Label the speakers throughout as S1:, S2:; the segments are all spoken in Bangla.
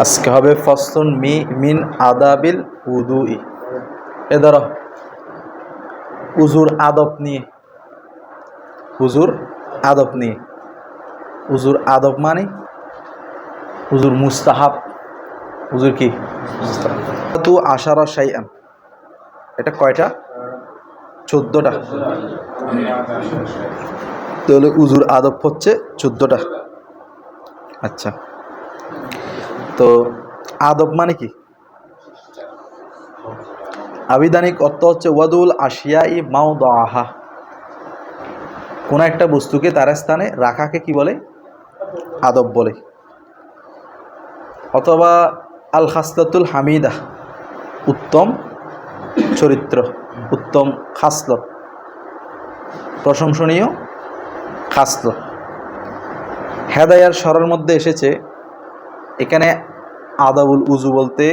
S1: আজকে হবে ফসলুন মিন আদাবিল উদুই। এ ধরো উজুর আদব নিয়ে, উজুর আদব নিয়ে। উজুর আদব মানে উজুর মুস্তাহাব। উজুর কি তু আশারা শাইআন, এটা কয়টা? 14টা। তাহলে উজুর আদব হচ্ছে 14টা। আচ্ছা, তো আদব মানে কি? আবিধানিক অর্থ হচ্ছে ওয়াদুল আশিয়াই মাওদাআহা, কোন একটা বস্তুকে তার স্থানে রাখাকে কি বলে? আদব বলে। অথবা আল খাসলাতুল হামিদা, উত্তম চরিত্র, উত্তম খাসলত, প্রশংসনীয় খাসলত। হেদায়ার সরার মধ্যে এসেছে, এখানে আদাবুল উজু বলতে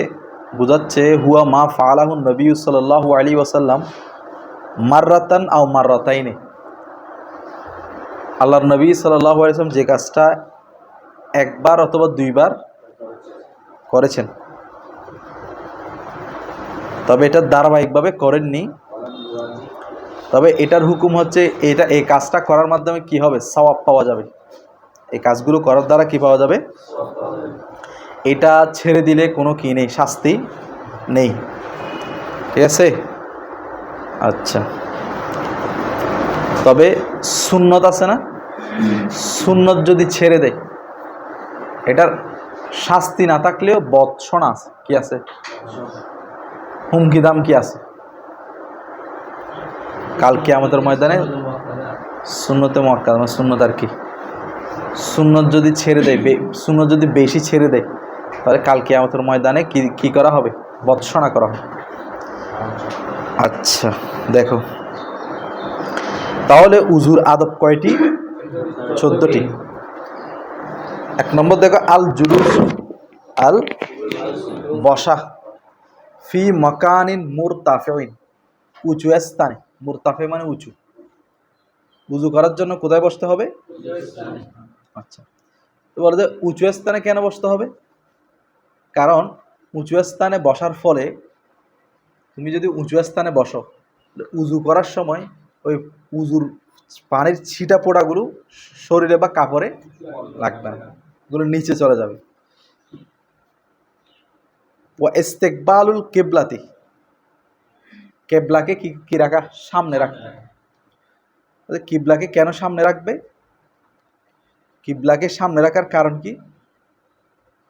S1: বোঝাচ্ছে হুয়া মা ফাআলাহু নবী সাল্লাল্লাহু আলাইহি ওয়াসাল্লাম মাররাতান আও মাররাতাইনি। আল্লাহর নবী সাল্লাল্লাহু আলাইহি ওয়াসাল্লাম যে কাজটা একবার অথবা দুইবার করেছেন, তবে এটা ধারাবাহিকভাবে করেননি। তবে এটার হুকুম হচ্ছে এই কাজটা করার মাধ্যমে কি হবে? সওয়াব পাওয়া যাবে। এই কাজগুলো করার দ্বারা কি পাওয়া যাবে? এটা ছেড়ে দিলে কোনো কি নেই, শাস্তি নেই। ঠিক আছে? আচ্ছা, তবে সুন্নত আছে না, সুন্নত যদি ছেড়ে দেয়, এটার শাস্তি না থাকলেও বৎসনা আছে। কি আছে? হুমকি দাম কি আছে? কাল কিয়ামতের ময়দানে সুন্নতে মুআক্কাদা, মানে সুন্নত আর কি, সুন্নত যদি ছেড়ে দেয়, সুন্নত যদি বেশি ছেড়ে দেয়, তাহলে কাল কিয়ামতের ময়দানে কি করা হবে? বৎসনা করা হবে। আচ্ছা দেখো, তাহলে উজুর আদব কয়টি? 14টি। 1 নম্বর দেখো, আল জুলুস, আল বসা, ফি মাকানিন মুরতাফিন, উঁচু স্থানে। মুরতাফি মানে উঁচু। উজু করার জন্য কোথায় বসতে হবে? আচ্ছা, তো বলো যে উঁচু স্থানে কেন বসতে হবে? কারণ উঁচু স্থানে বসার ফলে, তুমি যদি উঁচু স্থানে বসো, উজু করার সময় ওই উজুর পানির ছিটা পোড়াগুলো শরীরে বা কাপড়ে লাগবে না, এগুলো নিচে চলে যাবে। ও ইস্তেকবালুল কিবলাতি, কেবলাকে কি রাখা? সামনে রাখবে। কিবলাকে কেন সামনে রাখবে? কিবলাকে সামনে রাখার কারণ কি?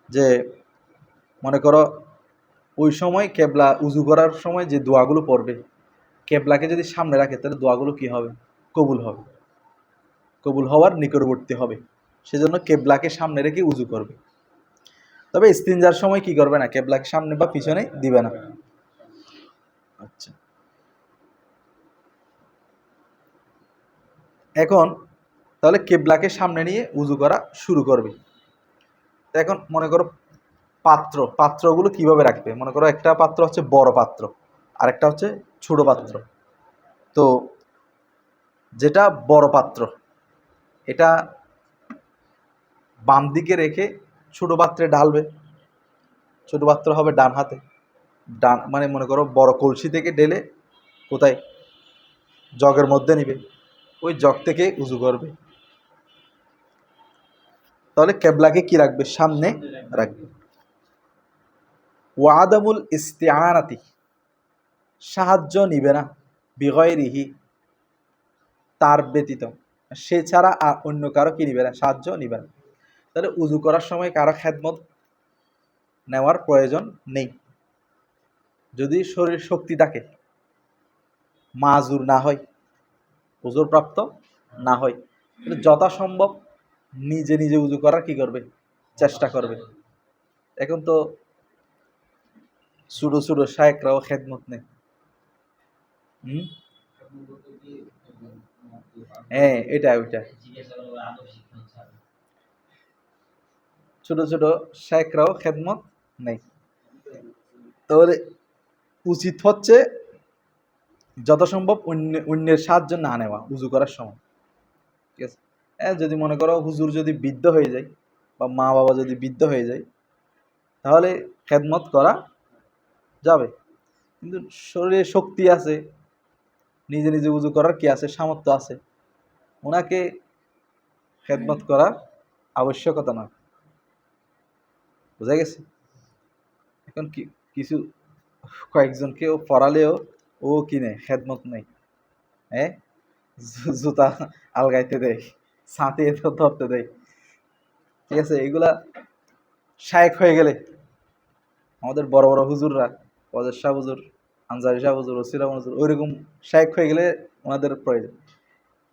S1: যে মনে করো ওই সময় কেবলা উজু করার সময় যে দোয়াগুলো পড়বে, কেবলাকে যদি সামনে রাখে, তাহলে দোয়াগুলো কি হবে? কবুল হবে, কবুল হওয়ার নিকটবর্তী হবে। সেজন্য কেবলাকে সামনে রেখে উজু করবে। তবে ইস্তিনজার সময় কি করবে না? কেবলাকে সামনে বা পিছনে দিবে না। আচ্ছা, এখন তাহলে কেবলাকে সামনে নিয়ে উজু করা শুরু করবে। এখন মনে করো পাত্রগুলো কিভাবে রাখবে? মনে করো একটা পাত্র হচ্ছে বড় পাত্র, আর একটা হচ্ছে ছোট পাত্র। তো যেটা বড় পাত্র, এটা বাম দিকে রেখে ছোট পাত্রে ঢালবে। ছোট পাত্র হবে ডান হাতে। ডান মানে মনে করো বড় কলসি থেকে ঢেলে কোথায়? জগের মধ্যে নিবে, ওই জগ থেকে উজু করবে। তাহলে কেবলাকে কি রাখবে? সামনে রাখবে। ওয়াদামুল ইস্তিআনাতি, সাহায্য নিবে না, বিগয়রিহি, তার ব্যতীত, সে ছাড়া আর অন্য কারো কি নিবে না? সাহায্য নিবে না। তাহলে উজু করার সময় কারো খেদমত নেওয়ার প্রয়োজন নেই, যদি শরীর শক্তি থাকে, মাজুর না হয়, উজুর প্রাপ্ত না হয়, যথাসম্ভব নিজে নিজে উজু করার কি করবে? চেষ্টা করবে। এখন তো ছোট ছোট শায়েকরাও খেদমত নেই। হ্যাঁ, ওইটা ছোট ছোট শায়েকরাও খেদমত নেই। তাহলে উচিত হচ্ছে যথাসম্ভব অন্যের সাহায্য না নেওয়া উজু করার সময়। ঠিক আছে? যদি মনে করো হুজুর যদি বৃদ্ধ হয়ে যায়, বা মা বাবা যদি বৃদ্ধ হয়ে যায়, তাহলে খেদমত করা যাবে। কিন্তু শরীরে শক্তি আছে, নিজে নিজে উজু করার কি আছে, সামর্থ্য আছে, ওনাকে খেদমত করার আবশ্যকতা নয়। বোঝা গেছে? এখন কিছু কয়েকজনকে ও পড়ালেও ও কিনে খেদমত নেই, হ্যাঁ, জুতা আলগাইতে দেয়, ছাঁতে ধরতে দেয়, ঠিক আছে? এগুলা শায়েক হয়ে গেলে আমাদের বড় বড় হুজুররা, ওয়াজের শাহ হুজুর, আনসারি শাহ হুজুর, ওসিরা হুজুর, ওইরকম শায়েক হয়ে গেলে ওনাদের প্রয়োজন।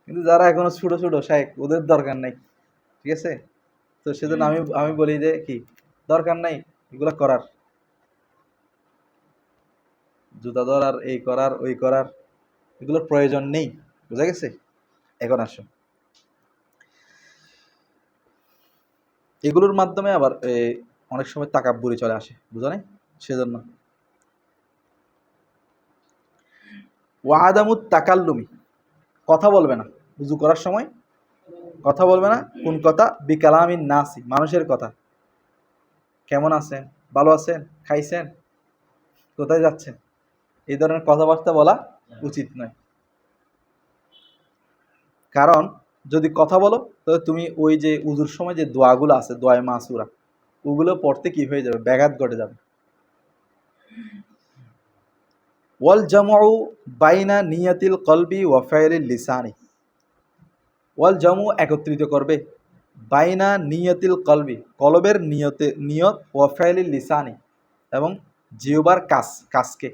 S1: কিন্তু যারা এখনো ছোট ছোট শায়েক, ওদের দরকার নাই, ঠিক আছে? তো সেজন্য আমি আমি বলি যে কি দরকার নাই এগুলা করার, জুতা ধরার, এই করার, ওই করার, এগুলোর প্রয়োজন নেই। বুঝা গেছে? এখন আসো, এগুলোর মাধ্যমে আবার অনেক সময় তাকাব্বুরি চলে আসে, বুঝা নাই? সেজন্য ওয়াদামুত তাকাল্লুমি, কথা বলবে না উজু করার সময়, কথা বলবে না। কোন কথা? বিকালামিন নাসি, মানুষের কথা। কেমন আছেন, ভালো আছেন, খাইছেন, কোথায় যাচ্ছেন, এই ধরনের কথাবার্তা বলা উচিত নয়। কারণ যদি কথা বলো তাহলে তুমি ওই যে উজুর সময় যে দোয়াগুলো আছে, দোয়ায়ে মাসুরা, ওগুলো পড়তে কি হয়ে যাবে, ব্যাঘাত ঘটে যাবে। ওয়াল জামউ বাইনা নিয়াতিল কলবি ওয়া ফাইলিল লিসানি, ওয়াল জামু একত্রিত করবে, বাইনা নিয়তিল কলবি, কলবের নিয়ত, ওয়া ফাইলিল লিসানি, এবং জিহ্বার কাজকে।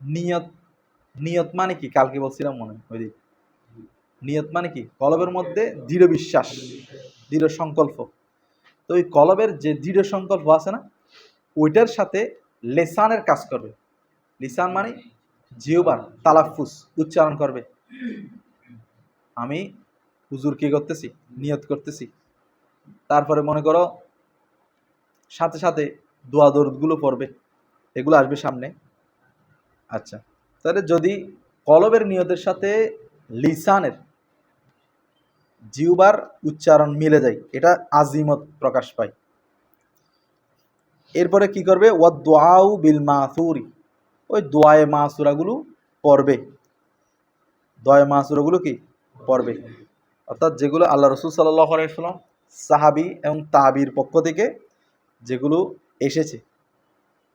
S1: নিয়ত, নিয়ত মানে কি? কালকে বলছিলাম মনে হয়, ওই দিন। নিয়ত মানে কি? কলবের মধ্যে দৃঢ় বিশ্বাস, দৃঢ় সংকল্প। তো ওই কলবের যে দৃঢ় সংকল্প আছে না, ওইটার সাথে লেসানের কাজ করবে। লিসান মানে জিহ্বার তালাফুস, উচ্চারণ করবে। আমি হুজুর কি করতেছি, নিয়ত করতেছি। তারপরে মনে করো সাথে সাথে দোয়া দরুদগুলো পড়বে, এগুলো আসবে সামনে। আচ্ছা, তাহলে যদি কলবের নিয়তের সাথে লিসানের, জিহ্বার উচ্চারণ মিলে যায়, এটা আজিমত প্রকাশ পায়। এরপরে কি করবে? ওয়াদ দোয়াউ বিল মাসুরি, ওই দোয়ায়ে মাসুরাগুলো পড়বে। দোয়ায়ে মাসুরাগুলো কি পড়বে? অর্থাৎ যেগুলো আল্লাহ রসুল সাল্লাল্লাহু আলাইহি ওয়াসাল্লাম, সাহাবী এবং তাবির পক্ষ থেকে যেগুলো এসেছে,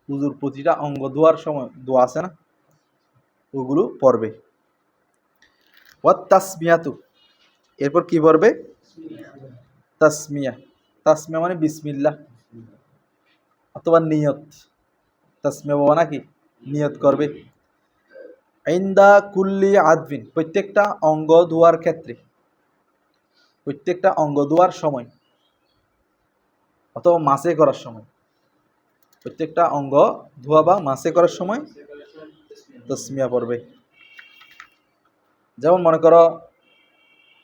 S1: উজুর প্রতিটা অঙ্গ ধোয়ার সময় দোয়া আছে না, ওগুলো পড়বে। ওয়াত তাসমিয়াতু, এরপর কি পড়বে? তাসমিয়া। তাসমিয়া মানে বিসমিল্লাহ অথবা নিয়ত। তাসমিয়া বাবা নাকি নিয়ত করবে। ইনদা কুল্লি আদবিন, প্রত্যেকটা অঙ্গ ধোয়ার ক্ষেত্রে, প্রত্যেকটা অঙ্গ ধোয়ার সময় অথবা মাসে করার সময়, প্রত্যেকটা অঙ্গ ধোয়া বা মাসে করার সময় তাসমিয়া পড়বে। যেমন মনে করো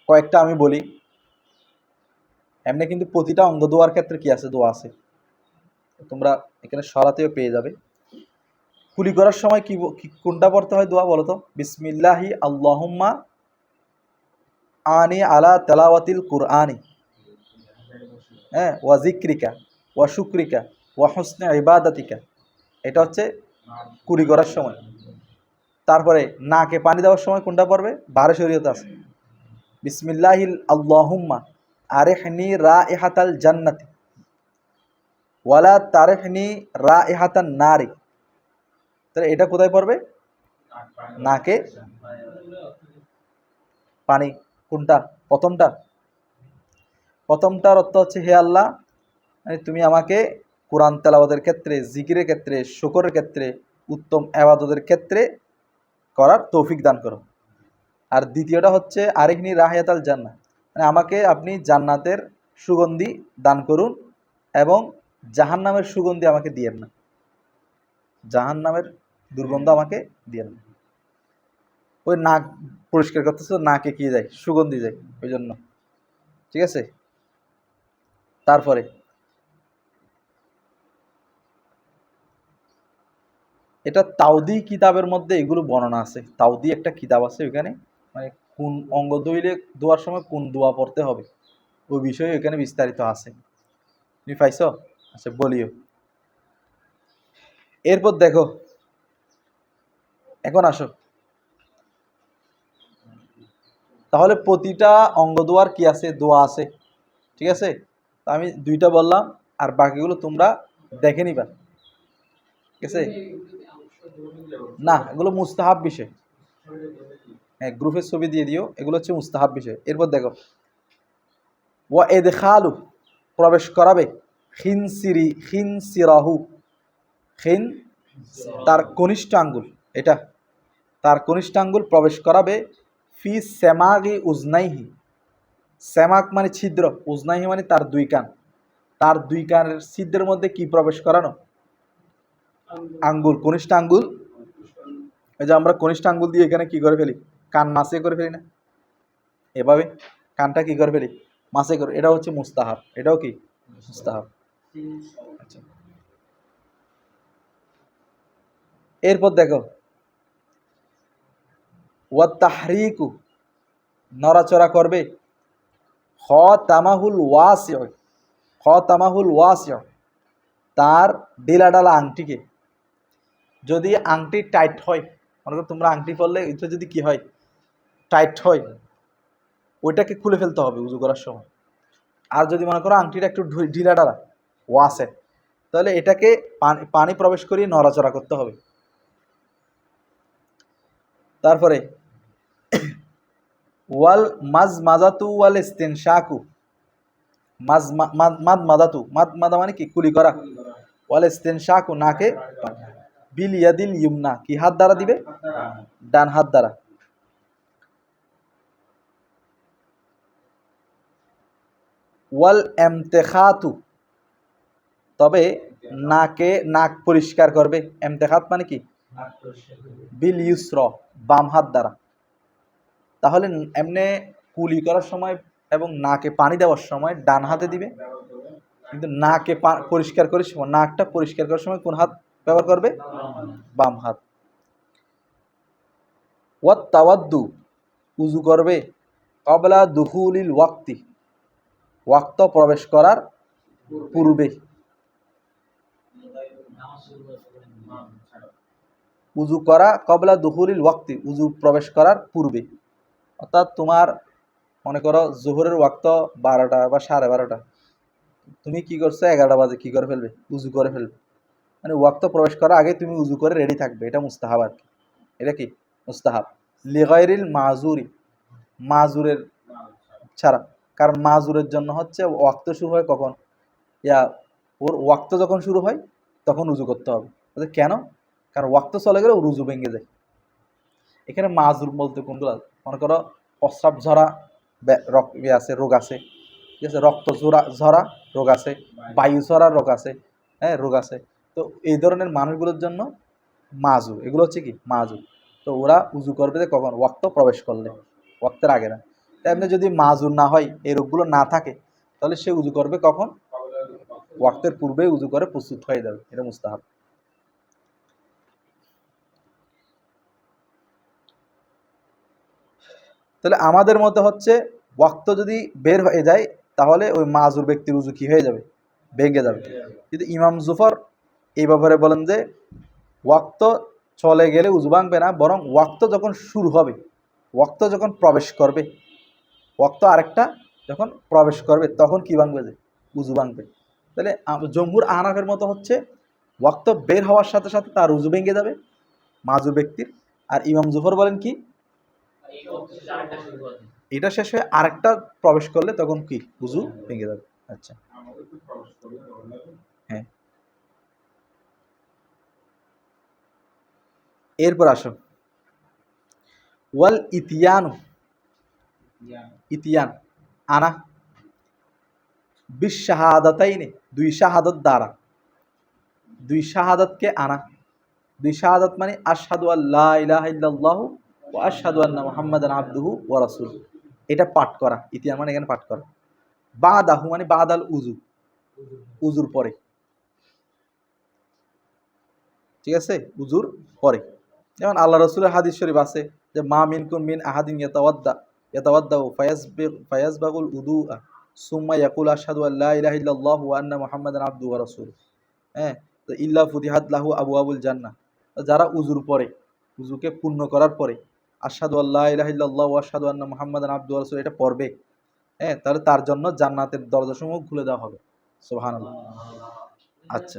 S1: কয়েকটা আমি বলি, এমনি কিন্তু প্রতিটা অঙ্গ ধোয়ার ক্ষেত্রে কি আছে, দোয়া আছে, তোমরা এখানে সরাতেও পেয়ে যাবে। কুলি করার সময় কোনটা পড়তে হয় দোয়া বলো তো? বিসমিল্লাহি আল্লাহুম্মা আনি আলা তেলাওয়াতিল কুরআনি, হ্যাঁ, ওয়া জিক্রিকা ওয়া শুক্রিকা ওয়া হুসনে ইবাদাতিকা, এটা হচ্ছে কুলি করার সময়। তারপরে নাকে পানি দেওয়ার সময় কোনটা পড়বে? বারে শরীয়ত আছে, বিসমিল্লাহিল আল্লাহুম্মা আরিহনি রাইহাতাল জান্নাতি ওয়ালা তারিহনি রাইহাতান নারি। তাহলে এটা কোথায় পড়বে? নাকে পানি। কোনটা? প্রথমটা। প্রথমটার অর্থ হচ্ছে, হে আল্লাহ, তুমি আমাকে কোরআন তেলাওয়াতের ক্ষেত্রে, জিকিরের ক্ষেত্রে, শুকরের ক্ষেত্রে, উত্তম ইবাদতের ক্ষেত্রে করার তৌফিক দান করো। আর দ্বিতীয়টা হচ্ছে আরিহনি রাহিয়াতাল জান্নাত, মানে আমাকে আপনি জান্নাতের সুগন্ধি দান করুন এবং জাহান্নামের সুগন্ধি আমাকে দিয়েন না, জাহান্নামের দুর্গন্ধ আমাকে দিয়েন না। ওই নাক পরিষ্কার করতেছে, নাকে কি যায়? সুগন্ধি যায়, ওই জন্য। ঠিক আছে? তারপরে এটা তাওদি কিতাবের মধ্যে এগুলো বর্ণনা আছে। তাওদি একটা কিতাব আছে, ওইখানে মানে কোন অঙ্গ ধুইলে ধোয়ার সময় কোন দোয়া পড়তে হবে ওই বিষয়ে এখানে বিস্তারিত আছে। তুমি পাইছো? আচ্ছা বলিও। এরপর দেখো, এখন আসো, তাহলে প্রতিটা অঙ্গ দোয়ার কি আছে? দোয়া আছে, ঠিক আছে? তো আমি দুইটা বললাম, আর বাকিগুলো তোমরা দেখে নিবা, ঠিক আছে? না, এগুলো মুস্তাহাব বিষয়। হ্যাঁ, গ্রুপের ছবি দিয়ে দিও, এগুলো হচ্ছে মুস্তাহাব বিষয়। এরপর দেখো, ওয়া এদখালু, প্রবেশ করাবে, খিনসিরাহু, খিন তার কনিষ্ঠ আঙ্গুল, এটা তার কনিষ্ঠ আঙ্গুল প্রবেশ করাবে, ফি সেমাগি উজনাইহি, সেমাক মানে ছিদ্র, উজনাইহি মানে তার দুই কান, তার দুই কানের ছিদ্রের মধ্যে কি প্রবেশ করানো? আঙ্গুল, কনিষ্ঠ আঙ্গুল। এই যে আমরা কনিষ্ঠ আঙ্গুল দিয়ে এখানে কি করে ফেলি? কান মাসে করে ফেলি না? এভাবে কানটা কি করে ফেলি? মাসে করে। এটা হচ্ছে মুস্তাহাব, এটাও কি মুস্তাহাব। আচ্ছা, এরপর দেখো, ওয়া তাহরিকু, নড়াচড়া করবে, খ তামাহুল ওয়াসিউ, খ তামাহুল ওয়াসিউ, তার ডিলাডালা আংটিকে। যদি আংটি টাইট হয়, মনে করো তোমরা আংটি পরলে এটা যদি কি হয়? টাইট হয়, ওইটাকে খুলে ফেলতে হবে উজু করার সময়। আর যদি মনে করো আংটিটা একটু ঢিলাঢালা ওয়াসে, তাহলে এটাকে পানি প্রবেশ করিয়ে নড়াচড়া করতে হবে। তারপরে ওয়াল মাজ মাজাতু ওয়াল ইস্তিনশাকু, মাদ মাদাতু, মাদ মাদা মানে কি? কুলি করা। ওয়াল ইস্তিনশাকু, নাকে বিল ইয়াদিল ইউমনা, কি হাত দ্বারা দিবে? ডান হাত দ্বারা। ওয়াল এমতেখাতু, তবে নাক পরিষ্কার করবে। এমতেখাত মানে কি? বিল ইউসর, বাম হাত দ্বারা। তাহলে এমনি কুলি করার সময় এবং নাকে পানি দেওয়ার সময় ডান হাতে দিবে, কিন্তু নাকে পরিষ্কার করার সময়, নাকটা পরিষ্কার করার সময় কোন হাত ব্যবহার করবে? বাম হাত। ওয়াত তাওয়াদ্দু, উজু করবে, ক্বাবলা দুখুলিল ওয়াক্তি, ওয়াক্ত প্রবেশ করার পূর্বে। উজু করা ক্বাবলা দুখুলিল ওয়াক্তি, উজু প্রবেশ করার পূর্বে। অর্থাৎ তোমার মনে করো জোহরের ওয়াক্ত 12টা বা 12:30, তুমি কি করছো? 11টা বাজে কি করে ফেলবে? উজু করে ফেলবে। মানে ওয়াক্ত প্রবেশ করার আগে তুমি উজু করে রেডি থাকবে, এটা মুস্তাহাব আর কি। এটা কি মুস্তাহাব? লিগাইরিল মাজুরি, মাজুরের ছাড়া। কারণ মাজুরের জন্য হচ্ছে ওয়াক্ত শুরু হয় কখন? ইয়া, ওর ওয়াক্ত যখন শুরু হয় তখন উজু করতে হবে। কেন? কারণ ওয়াক্ত চলে গেলে ওর উজু ভেঙে যায়। এখানে মাজুর বলতে কোনগুলো? মনে করো প্রস্রাব ঝরা আছে, রোগ আছে, ঠিক আছে? রক্ত ঝরা রোগ আছে, বায়ু ঝরা রোগ আছে, হ্যাঁ রোগ আছে। তো এই ধরনের মানুষগুলোর জন্য মাজুর, এগুলো হচ্ছে কি মাজুর। তো ওরা উজু করবে যে কখন? ওয়াক্ত প্রবেশ করলে, ওয়াক্তের আগে না। তেমনি যদি মাজুর না হয়, এই রোগগুলো না থাকে, তাহলে সে উজু করবে কখন? ওয়াক্তের পূর্বেই উজু করে প্রস্তুত হয়ে যাবে, এটা মুস্তাহাব। তাহলে আমাদের মতে হচ্ছে ওয়াক্ত যদি বের হয়ে যায়, তাহলে ওই মাজুর ব্যক্তির উজু কি হয়ে যাবে? ভেঙে যাবে। কিন্তু ইমাম জুফর এই ব্যাপারে বলেন যে ওয়াক্ত চলে গেলে উজু ভাঙবে না, বরং ওয়াক্ত যখন শুরু হবে, ওয়াক্ত যখন প্রবেশ করবে, ওয়াক্ত আরেকটা যখন প্রবেশ করবে তখন কি ভাঙবে? যে উজু ভাঙবে। তাহলে জমহুর আহনাফের মতো হচ্ছে ওয়াক্ত বের হওয়ার সাথে সাথে তার উজু ভেঙে যাবে মাজুর ব্যক্তির। আর ইমাম জুফর বলেন কি, এটা শেষ হয়ে আরেকটা প্রবেশ করলে তখন কি উজু ভেঙে যাবে। আচ্ছা, হ্যাঁ। এরপর আসো, ওয়াল ইতিয়ানু, ইতিয়ান আনা, বিশ শাহাদাতাইনি, দুই শাহাদত দ্বারা, দুই শাহাদাতকে আনা। দুই শাহাদাত মানে আশহাদু আল্লা ইলাহা ইল্লাল্লাহু ওয়া আশহাদু আন্না মুহাম্মাদান আবদুহু ওয়া রাসূলুহু, এটা পাঠ করা। ইতিয়ান মানে এখানে পাঠ করা। বাদাহু মানে বাদাল উজু, উজুর পরে, ঠিক আছে? উজুর পরে। যেমন আল্লাহ রাসূলের হাদিস শরীফ আছে যে মা মিনকুম মিন আহাদিন ইয়াতাওয়াদ্দাউ ফায়াসবাগুল উদুআ সুম্মা ইয়াকুল আশহাদু আল্লা ইলাহা ইল্লাল্লাহু ওয়া আন্না মুহাম্মাদান আবদুহু ওয়া রাসূলুহু। হ্যাঁ, তো ইল্লা ফুতিহাত লাহু আবওয়াবুল জান্নাহ। যারা উজুর পরে, উজুকে পূর্ণ করার পরে আশহাদু আল্লা ইলাহা ইল্লাল্লাহু ওয়া আশহাদু আন্না মুহাম্মাদান আবদুহু ওয়া রাসূলুহু এটা পড়বে, হ্যাঁ, তাহলে তার জন্য জান্নাতের দরজাসমূহ খুলে দেওয়া হবে। সুবহানাল্লাহ। আচ্ছা,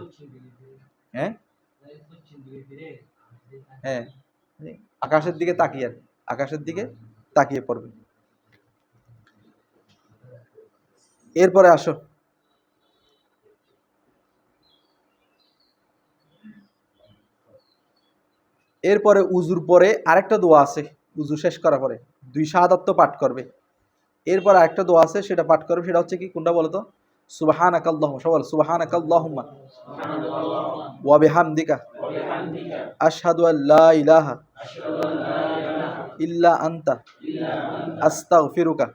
S1: হ্যাঁ হ্যাঁ, আকাশের দিকে তাকিয়ে, আকাশের দিকে তাকিয়ে পড়বে। এরপরে আসো, এরপরে উজুর পরে আরেকটা দোয়া আছে। উজু শেষ করার পরে 2 শাহাদাত তো পাঠ করবে। এরপর আরেকটা দোয়া আছে, সেটা পাঠ করবে। সেটা হচ্ছে কি, কোনটা বলো তো? সুবহানাকাল্লাহুম্মা, সবাই সুবহানাকাল্লাহুম্মা ওয়া বিহামদিকা আশহাদু আল্লা ইলাহা ইল্লা আনতা আস্তাগফিরুকা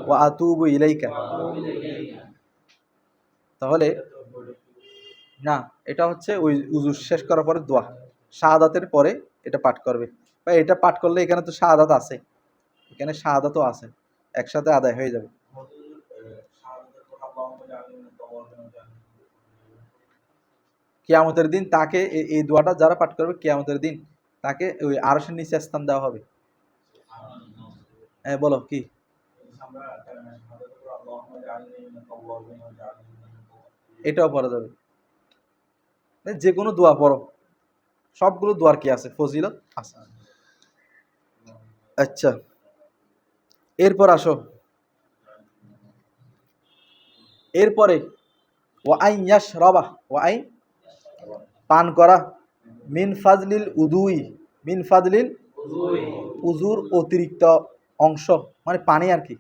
S1: ওয়া আতুবু ইলাইকা। তাহলে না, এটা হচ্ছে ওই উজু শেষ করার পরে দোয়া, শাহাদাতের পরে এটা পাঠ করবে। বা এটা পাঠ করলে এখানে তো শাহাদাত আছে, এখানে শাহাদাতও আছে, একসাথে আদায় হয়ে যাবে। কিয়ামতের দিন তাকে এই দোয়াটা যারা পাঠ করবে, কিয়ামতের দিন তাকে ওই আরশের নিচে স্থান দেওয়া হবে। হ্যাঁ, বলো কি? এটাও পড়া যাবে, যে কোনো দোয়া পড়ো, সবগুলো দোয়ার কি আছে, ফজিলত আছে। আচ্ছা, এরপর আসো, এরপরে ওয়াইন ইয়াশরাবা, ওয়াইন পান করা, মিন ফাজলিল উদুই, মিন ফাজলিল উজুর অতিরিক্ত অংশ, মানে পানি আর কি,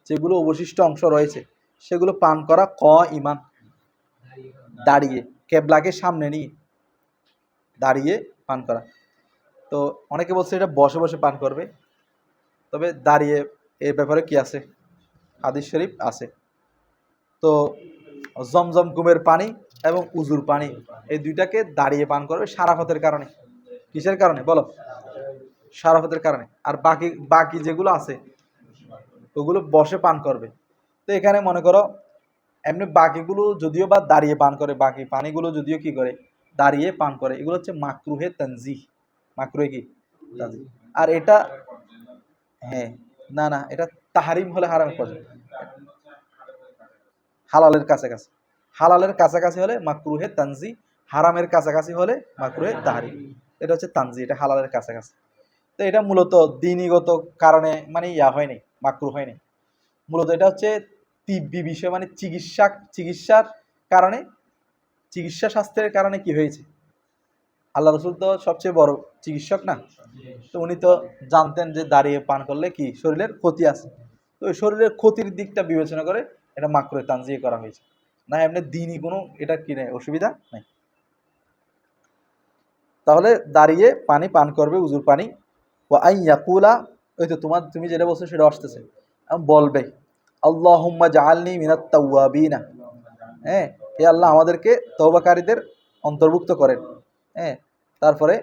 S1: যেগুলো অবশিষ্ট অংশ রয়েছে সেগুলো পান করা, ক ইমান, দাঁড়িয়ে, কেবলাকে সামনে নিয়ে দাঁড়িয়ে পান করা। তো অনেকে বলছে এটা বসে বসে পান করবে, তবে দাঁড়িয়ে এর ব্যাপারে কি আছে, হাদিস শরীফ আছে। তো জমজম কুমের পানি এবং উজুর পানি, এই দুইটাকে দাঁড়িয়ে পান করবে শারাফতের কারণে। কিসের কারণে বলো? শারাফতের কারণে। আর বাকি বাকি যেগুলো আছে ওগুলো বসে পান করবে। তো এখানে মনে করো এমনি বাকিগুলো যদিও বা দাঁড়িয়ে পান করে, বাকি পানিগুলো যদিও কি করে, দাঁড়িয়ে পান করে, এগুলো হচ্ছে মাকরুহে তানজিহ, মাকরুহে কি তানজিহ। আর এটা, হ্যাঁ, না না, এটা তাহারিম হলে হারামের পর্যায়ে, হালালের কাছাকাছি, হালালের কাছাকাছি হলে মাকরুহে তানজি, হারামের কাছাকাছি হলে মাকরুহে তাহারিম। এটা হচ্ছে তানজি, এটা হালালের কাছাকাছি। তো এটা মূলত দিনীগত কারণে মানে হয়নি, মাকরু হয়নি। মূলত এটা হচ্ছে তিব্বি বিষয়, মানে চিকিৎসার কারণে, চিকিৎসা শাস্ত্রের কারণে কি হয়েছে। আল্লাহ রসুল তো সবচেয়ে বড় চিকিৎসক না, তো উনি তো জানতেন যে দাঁড়িয়ে পান করলে কি শরীরের ক্ষতি আছে। তো ওই শরীরের ক্ষতির দিকটা বিবেচনা করে এটা মাকরুহে তানজিহ করা হয়েছে, না এমনি দিনই কোনো এটা কি নেই, অসুবিধা নেই। তাহলে দাঁড়িয়ে পানি পান করবে, উজুর পানি। ও আই ইয়াকুলা, ওই তো তুমি যেটা বলছো সেটা আসতেছে, বলবে আল্লাহুম্মা জাআলনি মিনাত তাওয়াবিনা, হ্যাঁ, হে আল্লাহ আমাদেরকে তওবাকারীদের অন্তর্ভুক্ত করেন। হ্যাঁ, তারপরে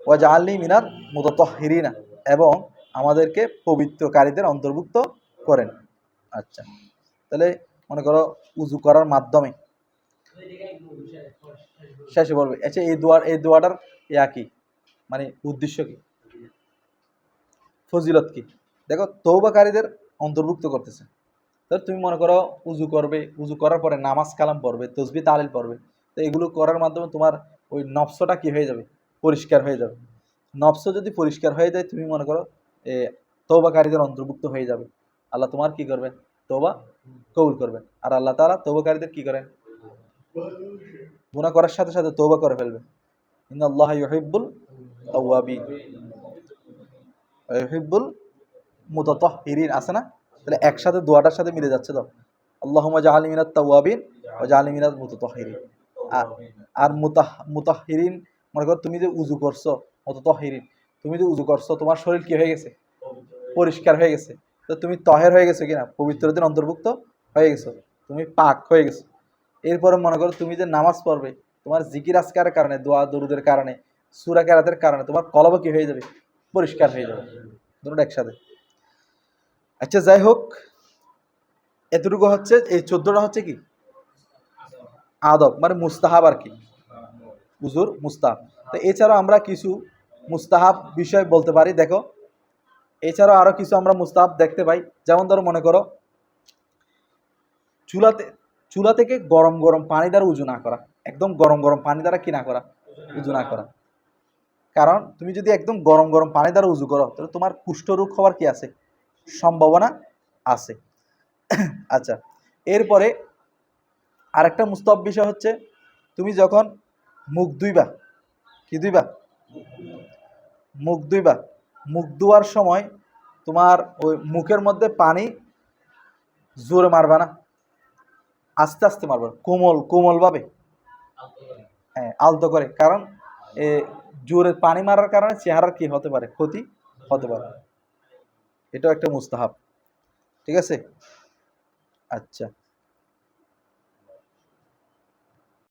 S1: ওয়া জাআলনি মিনাত মুতাতাহহিরিনা, এবং আমাদেরকে পবিত্রকারীদের অন্তর্ভুক্ত করেন। আচ্ছা, তাহলে মনে করো উজু করার মাধ্যমে শেষে বলবে। আচ্ছা, এই দোয়াটার কি, মানে উদ্দেশ্য কি, ফজিলত কি? দেখো, তওবাকারীদের অন্তর্ভুক্ত করতেছে। তাহলে তুমি মনে করো উজু করবে, উজু করার পরে নামাজ কালাম পড়বে, তসবিহ তাহলিল পড়বে। তো এগুলো করার মাধ্যমে তোমার ওই নফসটা কি হয়ে যাবে, পরিষ্কার হয়ে যাবে। নফস যদি পরিষ্কার হয়ে যায়, তুমি মনে করো তওবাকারীদের অন্তর্ভুক্ত হয়ে যাবে। আল্লাহ তোমার কি করবেন, তওবা কবুল করবেন। আর আল্লাহ তাআলা তওবাকারীদের কি করেন, গুনাহ করার সাথে সাথে তওবা করে ফেলবেন। ইন্নাল্লাহা ইউহিব্বুল তাওয়াবিন ওয়া ইউহিব্বুল মুতাতাহহিরিন, আছে না? তাহলে একসাথে দোয়াটার সাথে মিলে যাচ্ছে তো, আল্লাহুম্মা জাআলনি মিনাত তাওয়াবিন ওয়া জাআলনি মিনাল মুতাতাহহিরিন। আর মুতাহহিরিন, মনে করো তুমি যে উজু করছো, মুতাতাহহিরিন, তুমি যে উজু করছো, তোমার শরীর কি হয়ে গেছে, পরিষ্কার হয়ে গেছে। তো তুমি তহের হয়ে গেছো কিনা, পবিত্রদের অন্তর্ভুক্ত হয়ে গেছো, তুমি পাক হয়ে গেছো। এরপরে মনে করো তুমি যে নামাজ পড়বে, তোমার জিকির আজকারের কারণে, দোয়া দরুদের কারণে, সূরা কেরাতের কারণে তোমার কলব কি হয়ে যাবে, পরিষ্কার হয়ে যাবে, দুটোটা একসাথে। আচ্ছা, যাই হোক, এতটুকু হচ্ছে, এই 14টা হচ্ছে কি আদব, মানে মুস্তাহাব আর কি, উজুর মুস্তাহাব। তো এছাড়াও আমরা কিছু মুস্তাহাব বিষয় বলতে পারি। দেখো, এছাড়াও আরো কিছু আমরা মুস্তাহাব দেখতে পাই। যেমন ধরো, মনে করো চুলাতে চুলা থেকে গরম গরম পানি দ্বারা উজু না করা, একদম গরম গরম পানি দ্বারা কি না করা, উজু না করা। কারণ তুমি যদি একদম গরম গরম পানি দ্বারা উজু করো, তাহলে তোমার কুষ্ঠরোগ হওয়ার কি আছে, সম্ভাবনা আছে। আচ্ছা, এরপরে আরেকটা মুস্তাহাব বিষয় হচ্ছে, তুমি যখন মুখ ধুইবা, কি ধুইবা, মুখ ধুইবা, মুখ ধোয়ার সময় তোমার ওই মুখের মধ্যে পানি জোরে মারবা না, আস্তে আস্তে মারবা, কোমল কোমল ভাবে, হ্যাঁ আলতো করে। কারণ এ জোরে পানি মারার কারণে চেহারার কি হতে পারে, ক্ষতি হতে পারে। এটাও একটা মুস্তাহাব। ঠিক আছে। আচ্ছা।